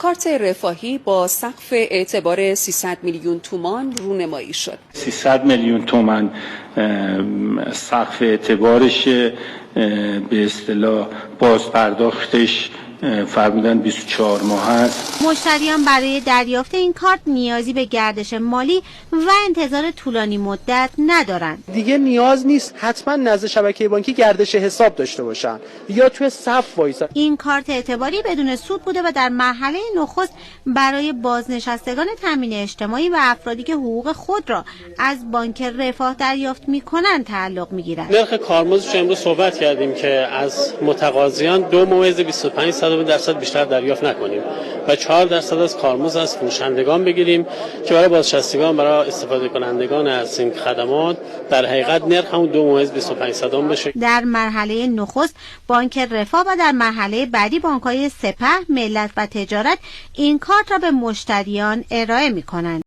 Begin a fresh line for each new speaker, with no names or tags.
کارت رفاهی با سقف اعتبار 300 میلیون تومان رونمایی شد.
300 میلیون تومان سقف اعتبارش، به اصطلاح بازپرداختش فرمودن 24 ماه است.
مشتریان برای دریافت این کارت نیازی به گردش مالی و انتظار طولانی مدت ندارند.
دیگه نیاز نیست حتما نزد شبکه بانکی گردش حساب داشته باشن یا توی صف وایسن.
این کارت اعتباری بدون سود بوده و در مرحله نخست برای بازنشستگان تامین اجتماعی و افرادی که حقوق خود را از بانک رفاه دریافت می‌کنند تعلق می‌گیرد.
نرخ کارمزدش امروز صحبت کردیم که از متقاضیان 2.25% بیشتر دریافت نکنیم و 4% از کارمزد از فروشندگان بگیریم که برای بازنشستگان، برای استفاده کنندگان از این خدمات در حقیقت نرخ همون 2.25% بشه.
در مرحله نخست بانک رفاه و در مرحله بعدی بانک‌های سپه، ملت و تجارت این کارت را به مشتریان ارائه می‌کنند.